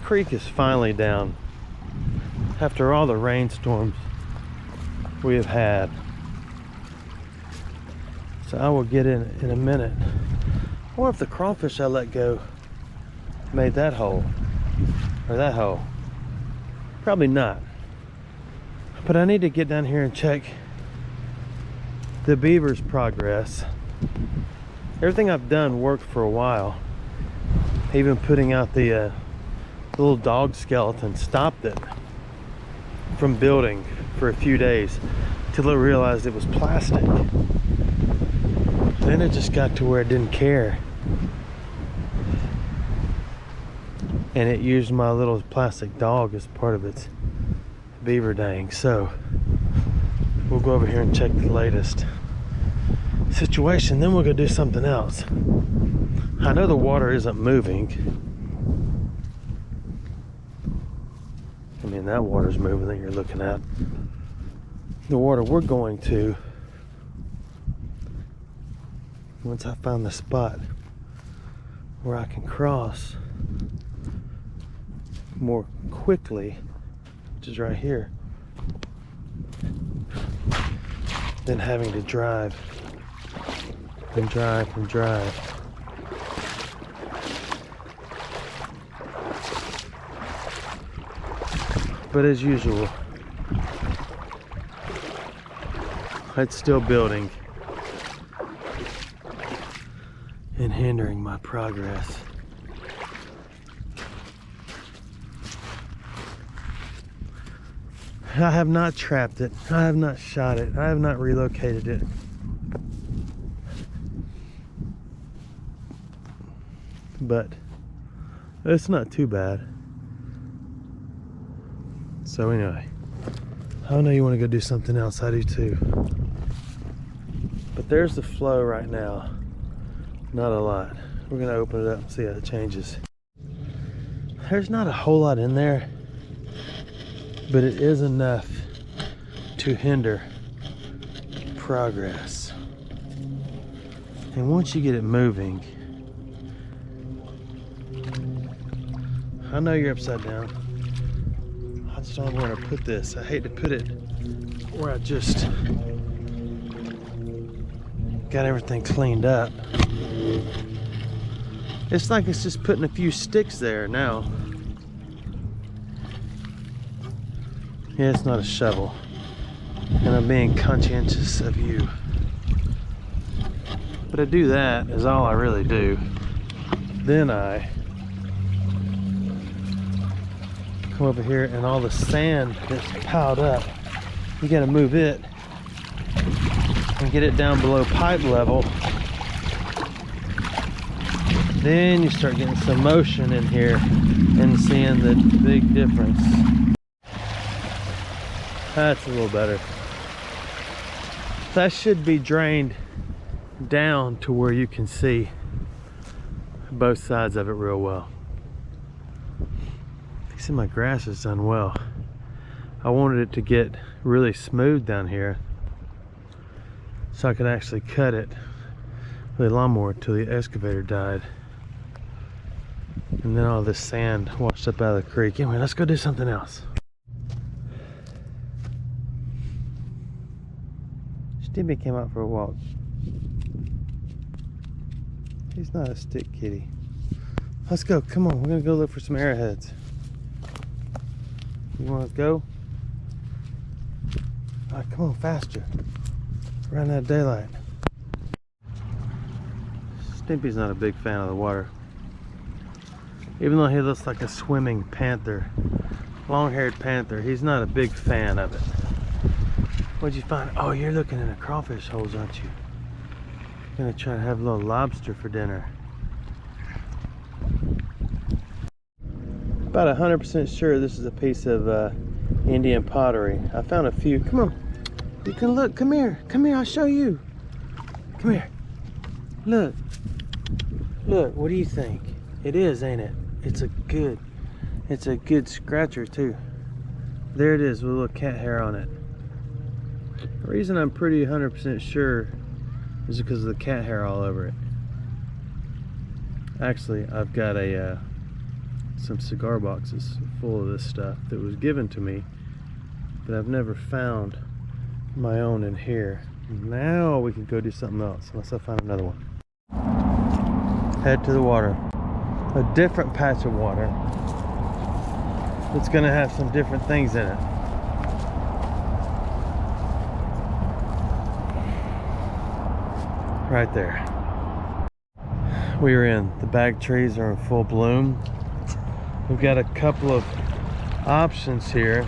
creek is finally down after all the rainstorms we have had. So I will get in a minute. Or if the crawfish I let go made that hole, or that hole. Probably not. But I need to get down here and check the beaver's progress. Everything I've done worked for a while. Even putting out the little dog skeleton stopped it from building for a few days till it realized it was plastic. Then it just got to where it didn't care, and it used my little plastic dog as part of its beaver dang. So we'll go over here and check the latest situation, then we'll go do something else. I know the water isn't moving. I mean, that water's moving that you're looking at. The water we're going to, once I find the spot where I can cross more quickly, which is right here, than having to drive and drive and drive. But as usual, it's still building and hindering my progress. I have not trapped it. I have not shot it. I have not relocated it. But it's not too bad. So anyway, I know you want to go do something else. I do too. But there's the flow right now. Not a lot. We're gonna open it up and see how it changes. There's not a whole lot in there, but it is enough to hinder progress. And once you get it moving, I know you're upside down. I just don't know where to put this. I hate to put it where I just got everything cleaned up. It's like it's just putting a few sticks there now. Yeah, it's not a shovel. And I'm being conscientious of you. But I do that is all I really do. Then I come over here and all the sand that's piled up, you gotta move it and get it down below pipe level. Then you start getting some motion in here and seeing the big difference. That's a little better. That should be drained down to where you can see both sides of it real well. See, my grass has done well. I wanted it to get really smooth down here so I could actually cut it with a lawnmower till the excavator died. And then all this sand washed up out of the creek. Anyway, let's go do something else. Stimpy came out for a walk. He's not a stick kitty. Let's go, come on, we're gonna go look for some arrowheads. You want to go? All right, come on, faster. Run out of daylight. Stimpy's not a big fan of the water. Even though he looks like a swimming panther, long-haired panther, he's not a big fan of it. What'd you find? Oh, you're looking in the crawfish holes, aren't you? You're gonna try to have a little lobster for dinner. About 100% sure this is a piece of Indian pottery. I found a few. Come on, you can look. Come here, I'll show you. Come here, look. What do you think? It is, ain't it? It's a good scratcher too. There it is with a little cat hair on it. The reason I'm pretty 100% sure is because of the cat hair all over it. Actually, I've got a some cigar boxes full of this stuff that was given to me, but I've never found my own in here. Now we can go do something else unless I find another one. Head to the water. A different patch of water. It's gonna have some different things in it. Right there. We are in. The bag trees are in full bloom. We've got a couple of options here.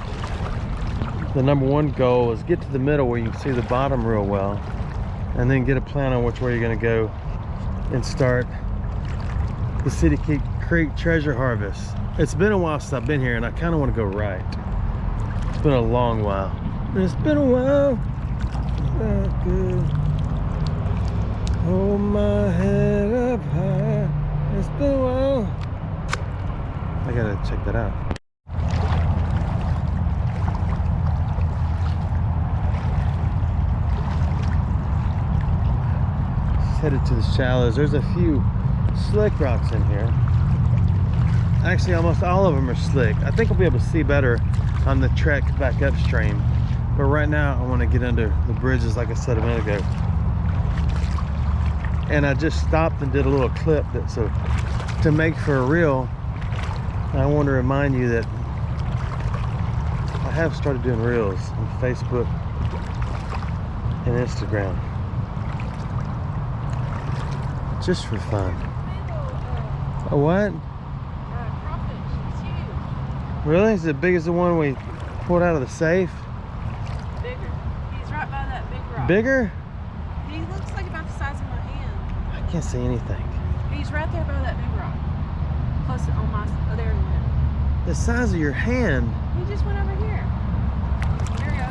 The number one goal is get to the middle where you can see the bottom real well, and then get a plan on which way you're going to go and start the City Creek treasure harvest. It's been a while since I've been here, and I kind of want to go right. It's been a long while. It's been a while. Not good. Hold my head up high. It's been a while. I gotta check that out. Just headed to the shallows. There's a few slick rocks in here. Actually, almost all of them are slick. I think I'll be able to see better on the trek back upstream. But right now, I want to get under the bridges, like I said a minute ago. And I just stopped and did a little clip that's to make for a reel. I want to remind you that I have started doing reels on Facebook and Instagram, just for fun. A what? Crawfish. It's huge. Really? Is it as big as the one we pulled out of the safe? Bigger. He's right by that big rock. Bigger? He looks like about the size of my hand. I can't see anything. He's right there by that big rock. Close on my. Oh, there he went. The size of your hand? He just went over here. There we go.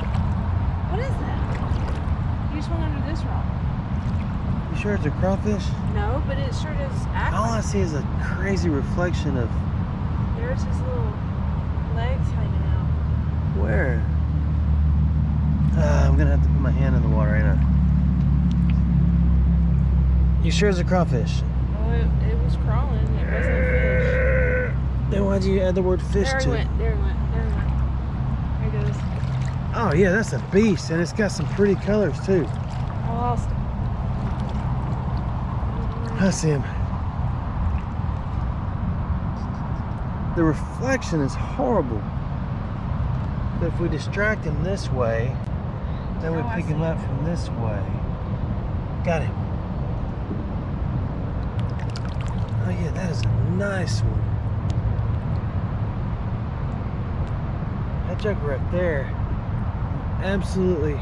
What is that? He just went under this rock. You sure it's a crawfish? No, but it sure does act. All I see is a crazy reflection of There's his little legs hanging out. where? I'm gonna have to put my hand in the water, ain't I? You sure it's a crawfish? Oh, it was crawling. It wasn't a fish. Then why'd you add the word fish There he to it? went. There he went. There he went. There he goes. Oh yeah, that's a beast, and it's got some pretty colors too. I lost him. I see him. The reflection is horrible. But if we distract him this way, then we Oh, I pick him see. up from this way. Got him. Oh yeah, that is a nice one. That joker right there absolutely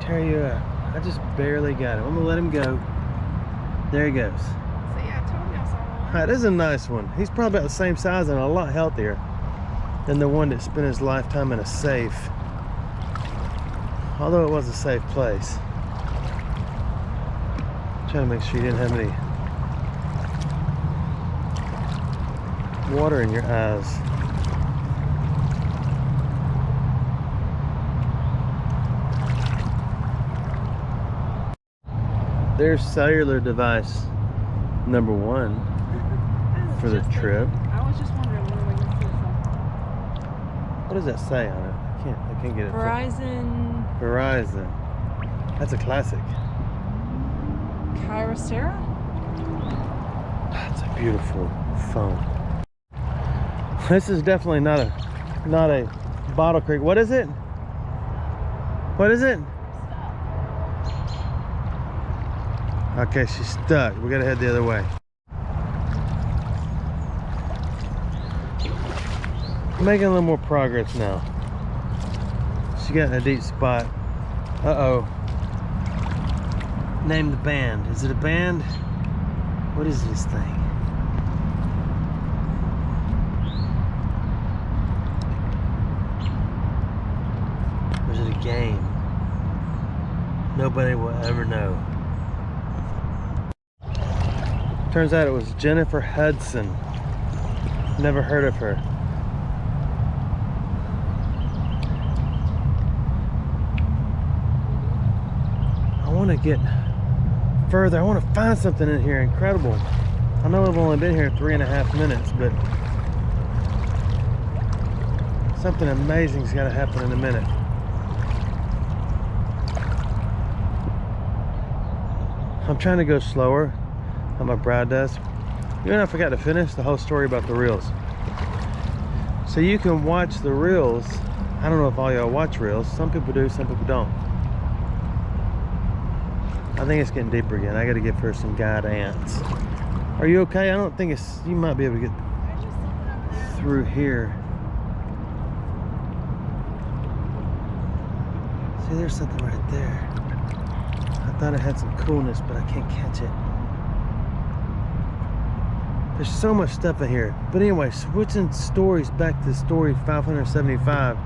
tear you up. I just barely got him. I'm gonna let him go. There he goes. See, I told you I saw one. That is a nice one. He's probably about the same size and a lot healthier than the one that spent his lifetime in a safe. Although it was a safe place. Trying to make sure you didn't have any water in your eyes. There's cellular device number one for the trip. I was just wondering where we going to see from. What does that say on it? I can't get it. Verizon Verizon. That's a classic. Kyocera? That's a beautiful phone. This is definitely not a bottle creek. What is it? What is it? Okay, she's stuck. We gotta head the other way. Making a little more progress now. She got in a deep spot. Uh-oh. Name the band. Is it a band? What is this thing? Or is it a game? Nobody will ever know. Turns out it was Jennifer Hudson. Never heard of her. I want to get further. I want to find something in here incredible. I know I've only been here 3.5 minutes, but Something amazing's got to happen in a minute. I'm trying to go slower, how my bride does. You know, I forgot to finish the whole story about the reels. So you can watch the reels. I don't know if all y'all watch reels. Some people do, some people don't. I think it's getting deeper again. I got to give her some guidance. Are you okay? I don't think it's, you might be able to get through here. See, there's something right there. I thought it had some coolness, but I can't catch it. There's so much stuff in here. But anyway, switching stories back to story 575.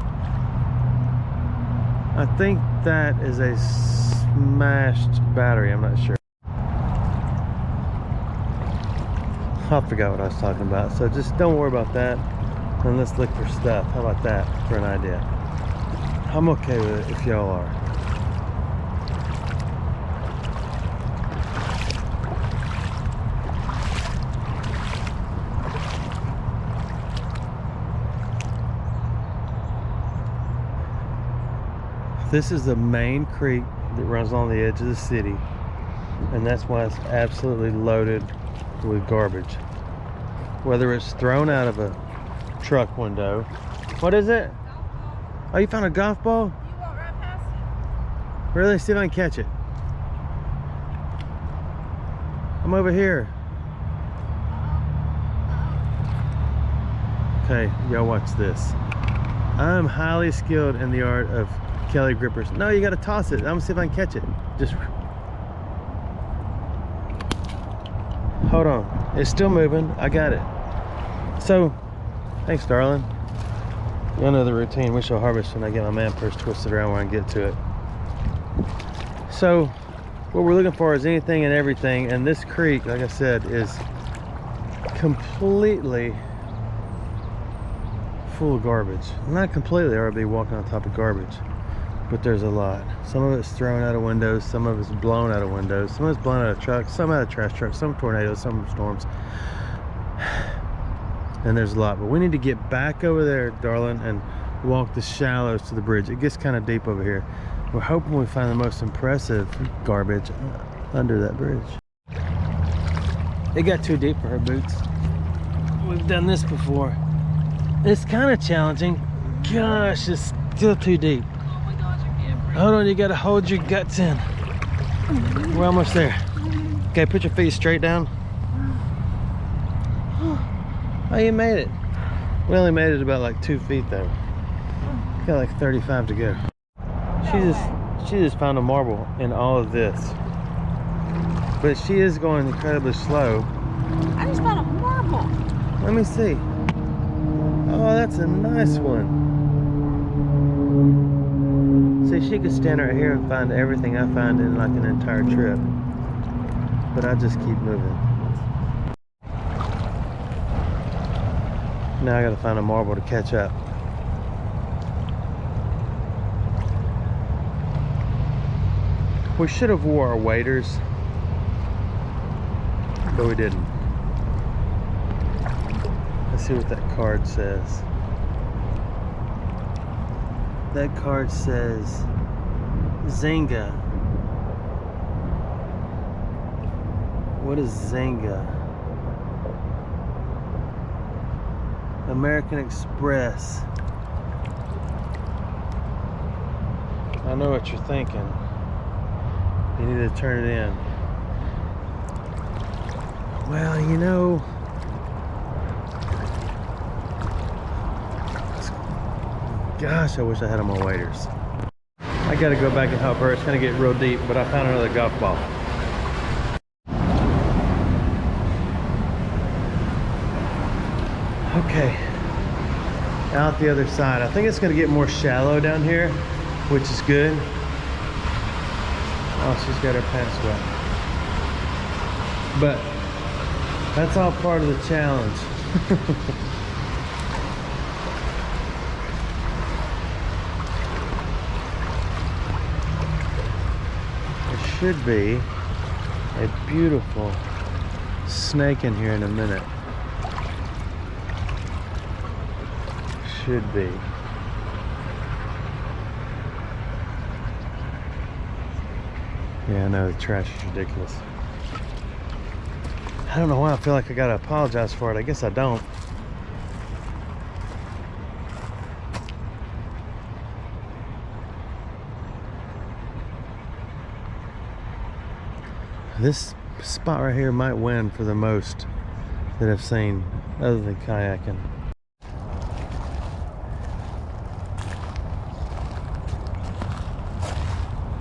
I think that is a smashed battery. I'm not sure. I forgot what I was talking about. So just don't worry about that. And let's look for stuff. How about that for an idea? I'm okay with it if y'all are. This is the main creek that runs along the edge of the city, and that's why it's absolutely loaded with garbage. Whether it's thrown out of a truck window. What is it? Oh, you found a golf ball? You walked right past it. Really? See if I can catch it. I'm over here. Okay, y'all watch this. I'm highly skilled in the art of Kelly grippers. No, you gotta toss it. I'm gonna see if I can catch it. Just hold on. It's still moving. I got it. So, thanks, darling. You know the routine. We shall harvest when I get my man purse twisted around where I can get to it. So, what we're looking for is anything and everything. And this creek, like I said, is completely full of garbage. Not completely, or I'd be walking on top of garbage. But there's a lot. Some of it's thrown out of windows, some of it's blown out of windows, some of it's blown out of trucks, some out of trash trucks, some tornadoes, some storms. And there's a lot. But we need to get back over there, darling, and walk the shallows to the bridge. It gets kind of deep over here. We're hoping we find the most impressive garbage under that bridge. It got too deep for her boots. We've done this before. It's kind of challenging. Gosh, it's still too deep. Hold on, you gotta hold your guts in. We're almost there. Okay, put your feet straight down. Oh, you made it. We only made it about like 2 feet though. Got like 35 to go. She just found a marble in all of this. But she is going incredibly slow. I just found a marble. Let me see. Oh, that's a nice one. See, she could stand right here and find everything I find in like an entire trip. But I just keep moving. Now I gotta find a marble to catch up. We should have wore our waders, but we didn't. Let's see what that card says. That card says Zynga. What is Zynga? American Express. I know what you're thinking. You need to turn it in. Well, you know, gosh, I wish I had on my waders. I gotta go back and help her. It's gonna get real deep, but I found another golf ball. Okay, out the other side. I think it's gonna get more shallow down here, which is good. Oh, she's got her pants wet. But that's all part of the challenge. There should be a beautiful snake in here in a minute. Should be. Yeah, I know, the trash is ridiculous. I don't know why I feel like I gotta apologize for it. I guess I don't. This spot right here might win for the most that I've seen other than kayaking.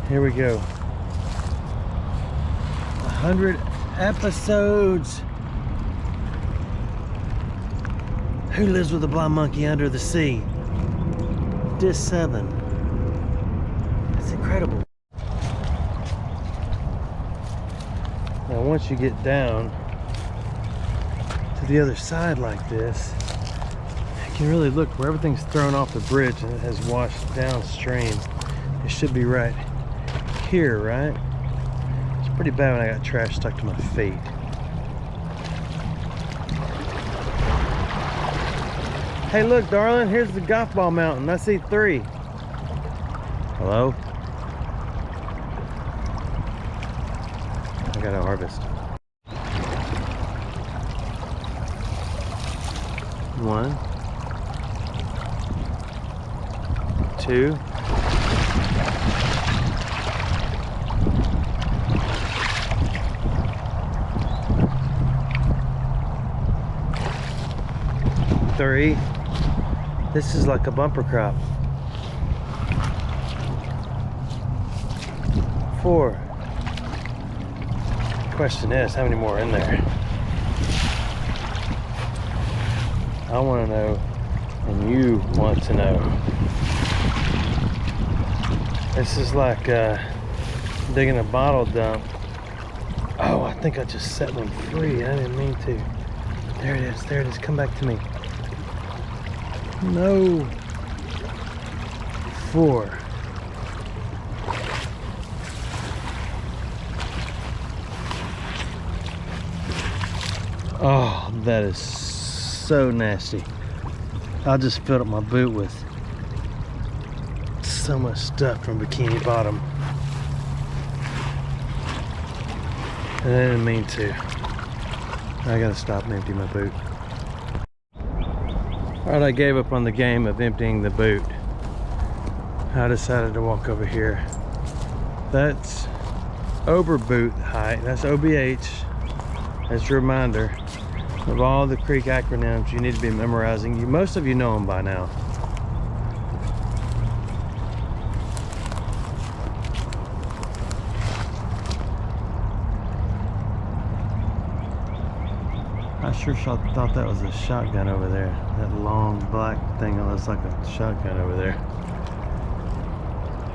Here we go. 100 episodes. Who lives with a blind monkey under the sea? Disc 7. That's incredible. Now once you get down to the other side like this, you can really look where everything's thrown off the bridge and it has washed downstream. It should be right here, right? It's pretty bad when I got trash stuck to my feet. Hey look, darling, here's the golf ball mountain. I see 3. Hello? I gotta harvest. 1, 2. 3. This is like a bumper crop. 4. Question is, how many more are in there? I want to know, and you want to know. This is like digging a bottle dump. Oh, I think I just set one free. I didn't mean to. There it is. There it is. Come back to me. No. 4. Oh, that is so nasty. I just filled up my boot with so much stuff from Bikini Bottom. And I didn't mean to. I gotta stop and empty my boot. Alright, I gave up on the game of emptying the boot. I decided to walk over here. That's Oberboot height. That's OBH. That's your reminder of all the creek acronyms you need to be memorizing. Most of you know them by now. I sure thought that was a shotgun over there. That long black thing that looks like a shotgun over there.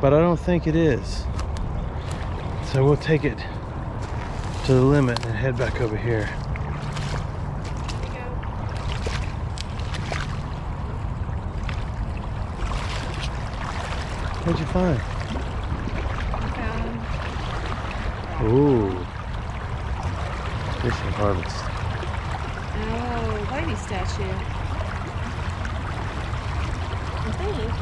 But I don't think it is. So we'll take it to the limit and head back over here. What'd you find? Ooh. Fish and harvest. Oh, lady statue. I think.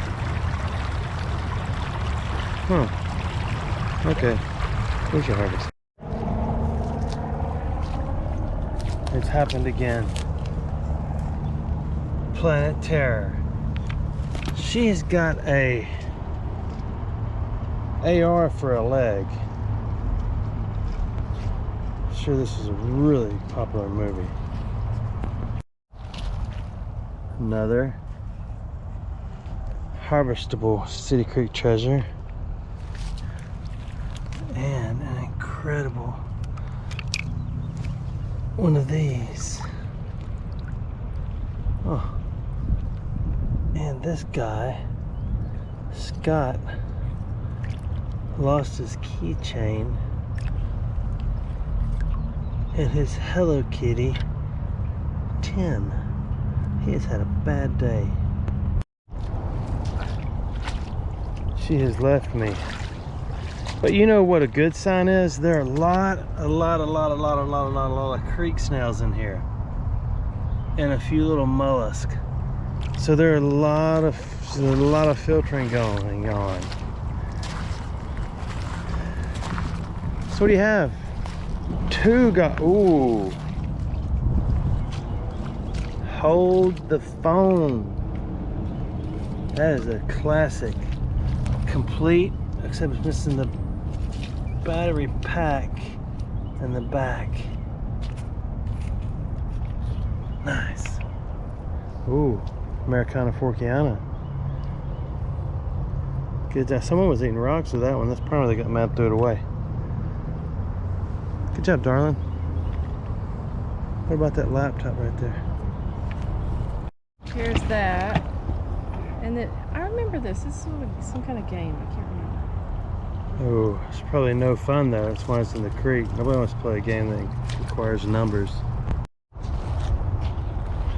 Huh. Okay. Here's your harvest. It's happened again. Planet Terror. She's got a AR for a leg. I'm sure this is a really popular movie. Another harvestable City Creek treasure. And an incredible one of these. Oh. And this guy, Scott, lost his keychain and his Hello Kitty tin. He has had a bad day. She has left me. But you know what a good sign is? There are a lot of creek snails in here. And a few little mollusks. So there are a lot of filtering going on. What do you have? Two got, ooh. Hold the phone. That is a classic. Complete, except it's missing the battery pack in the back. Nice. Ooh, Americana Forkiana. Good job. Someone was eating rocks with that one. That's probably they got mad and threw it away. Good job, darling. What about that laptop right there? Here's that. And then, I remember this. This is some kind of game. I can't remember. Oh, it's probably no fun though. That's why it's in the creek. Nobody wants to play a game that requires numbers.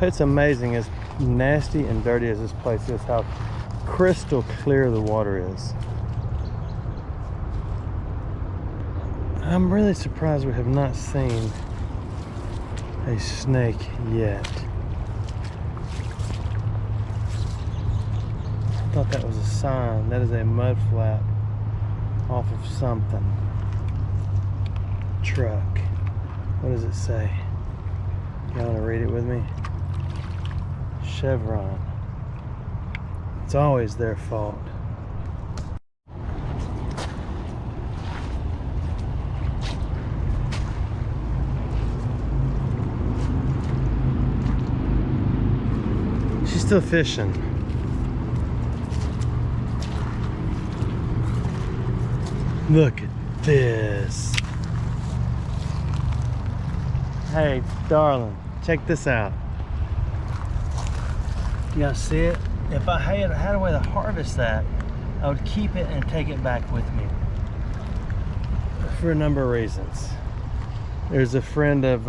It's amazing, as nasty and dirty as this place is, how crystal clear the water is. I'm really surprised we have not seen a snake yet. I thought that was a sign. That is a mud flap off of something. Truck. What does it say? Y'all want to read it with me? Chevron. It's always their fault. She's still fishing. Look at this. Hey, darling, check this out. Y'all see it? If I had a way to harvest that, I would keep it and take it back with me. For a number of reasons. There's a friend of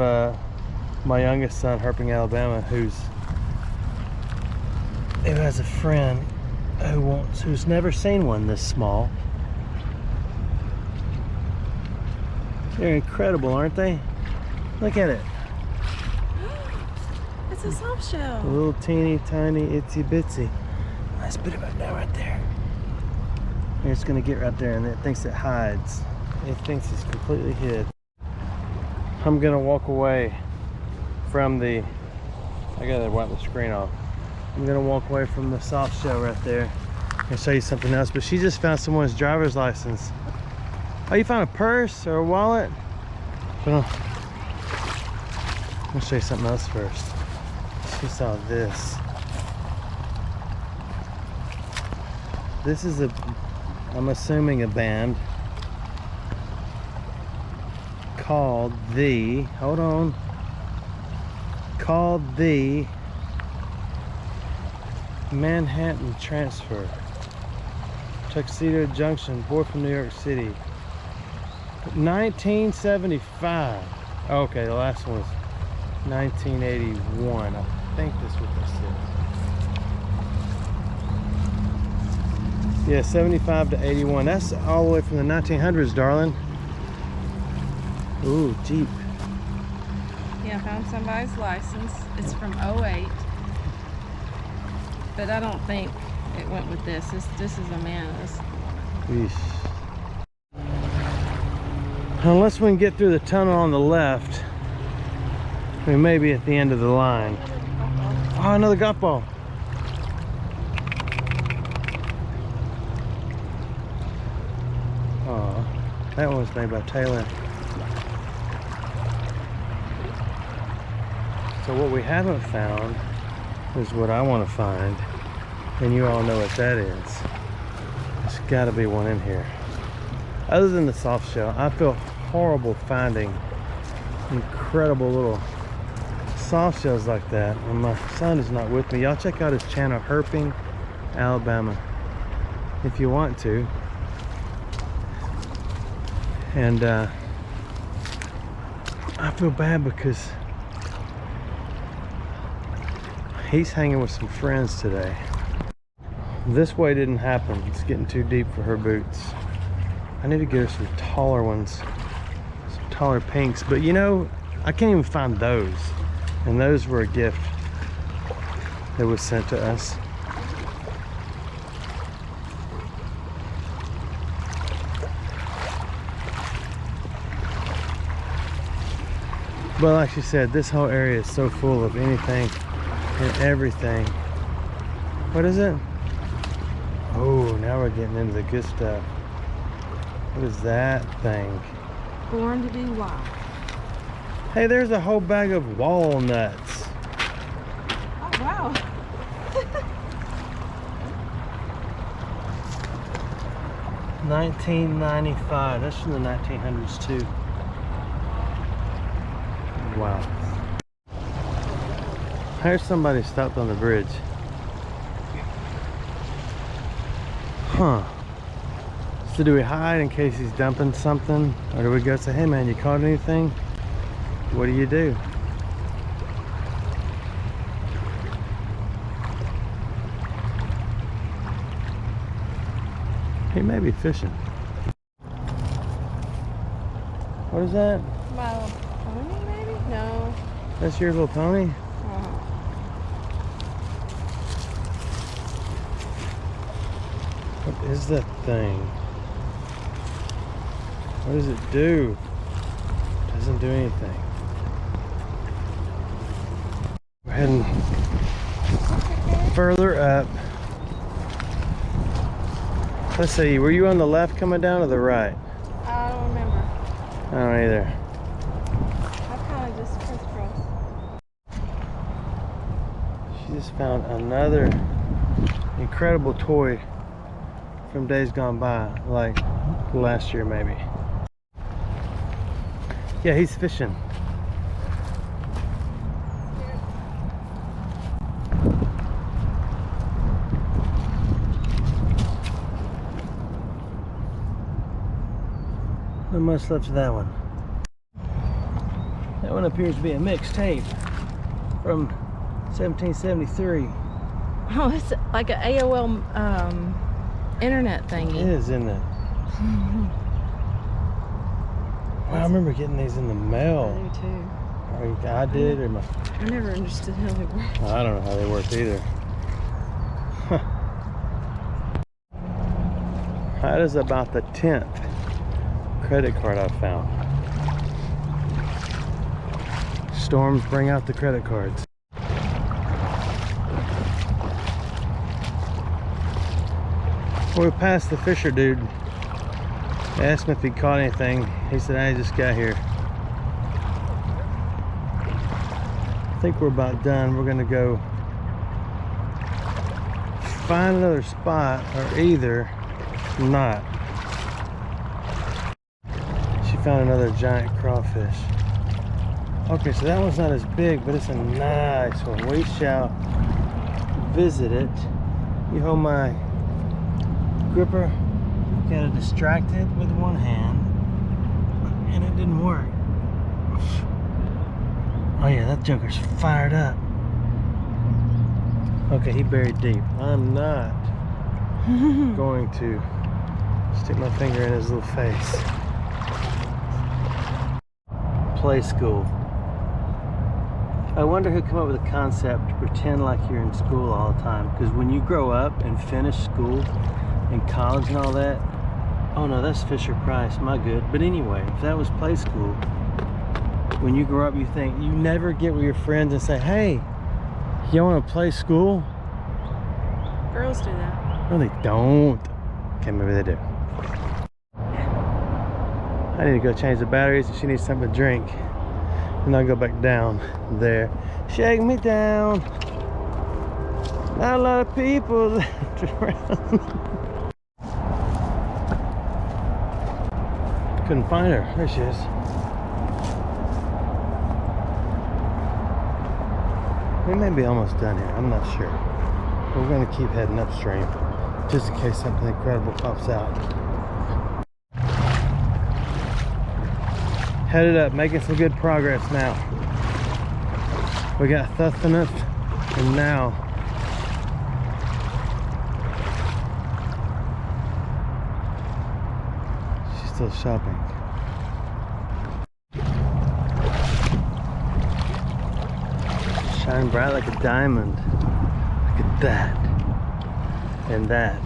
my youngest son, Herping Alabama, who has a friend who's never seen one this small. They're incredible, aren't they? Look at it. It's a soft shell. A little teeny tiny itsy bitsy. Let's put it right now, right there. And it's gonna get right there, and it thinks it hides. It thinks it's completely hid. I'm gonna walk away from the, I gotta wipe the screen off. I'm gonna walk away from the soft shell right there and show you something else. But she just found someone's driver's license. Oh, you found a purse or a wallet? I'll show you something else first. She saw this. This is I'm assuming a band called the, hold on, called the Manhattan Transfer. Tuxedo Junction, boy from New York City. 1975. Okay, the last one was 1981. I think that's what this is. Yeah, 75 to 81. That's all the way from the 1900s, darling. Ooh, Jeep. Yeah, I found somebody's license. It's from '08. But I don't think it went with this. This is Amanda's. Yeesh. Unless we can get through the tunnel on the left, we may be at the end of the line. Oh, another golf ball. Oh, that one was made by Taylor. So what we haven't found is what I want to find, and you all know what that is. There's got to be one in here. Other than the soft shell, I feel horrible finding incredible little soft shells like that when my son is not with me. Y'all check out his channel, Herping Alabama, if you want to. And I feel bad because he's hanging with some friends today. This way didn't happen. It's getting too deep for her boots. I need to get her some taller ones, some taller pinks. But you know, I can't even find those. And those were a gift that was sent to us. But like she said, this whole area is so full of anything and everything. What is it? Oh, now we're getting into the good stuff. What is that thing? Born to be wild. Hey, there's a whole bag of walnuts. Oh, wow. $19.95. That's from the 1900s too. Wow. Here's somebody stopped on the bridge. Huh. So do we hide in case he's dumping something? Or do we go say, hey man, you caught anything? What do you do? He may be fishing. What is that? My little pony, maybe? No. That's your little pony? What is that thing? What does it do? Doesn't do anything. We're heading further up. Let's see, were you on the left coming down or the right? I don't remember. I don't either. I kind of just crisscrossed. She just found another incredible toy from days gone by, like last year maybe. Yeah, he's fishing. Not much left of that one. That one appears to be a mixtape from 1773. Oh, it's like an AOL internet thingy. It is, isn't it? Well, I remember getting these in the mail. I do too. Or I did, or my... I never understood how they work. I don't know how they work either. That is about the 10th credit card I've found. Storms bring out the credit cards. Well, we passed the fisher dude. I asked him if he caught anything. He said, I just got here. I think we're about done. We're gonna go find another spot or either not. She found another giant crawfish. Okay, so that one's not as big, but it's a nice one. We shall visit it. You hold my gripper. Got to distract it with one hand, and it didn't work. Oh yeah, that joker's fired up. Okay, he buried deep. I'm not going to stick my finger in his little face. Play school. I wonder who came up with the concept to pretend like you're in school all the time. Because when you grow up and finish school and college and all that, oh no, that's Fisher Price, my good. But anyway, if that was play school, when you grow up, you think, you never get with your friends and say, hey, you want to play school? Girls do that. No, they don't. Okay, maybe they do. I need to go change the batteries and she needs something to drink. And I'll go back down there. Shake me down. Not a lot of people left around. Couldn't find her. There she is. We may be almost done here. I'm not sure. But we're going to keep heading upstream just in case something incredible pops out. Headed up, making some good progress now. We got Thuthaneth, and now she's still shopping. Shine bright like a diamond. Look at that. And that.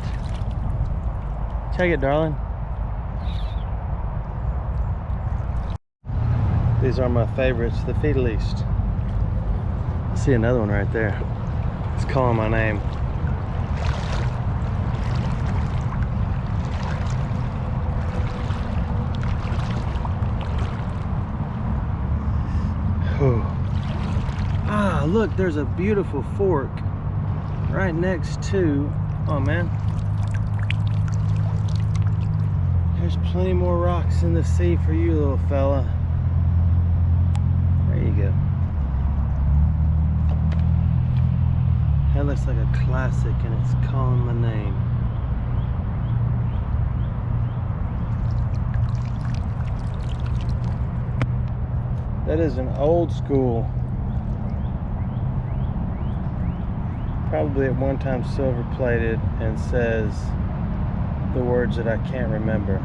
Check it, darling. These are my favorites, the feed least. I see another one right there. It's calling my name. Whew. Ah, look, there's a beautiful fork right next to, oh man. There's plenty more rocks in the sea for you, little fella. There you go. That looks like a classic and it's calling my name. That is an old school, probably at one time silver plated, and says the words that I can't remember.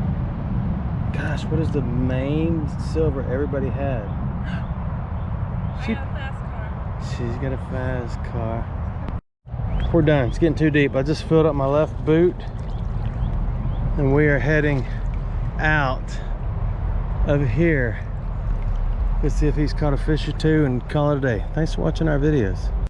Gosh, what is the main silver everybody had? I got a fast car. She's got a fast car. We're done. It's getting too deep. I just filled up my left boot and we are heading out of here. Let's see if he's caught a fish or two and call it a day. Thanks for watching our videos.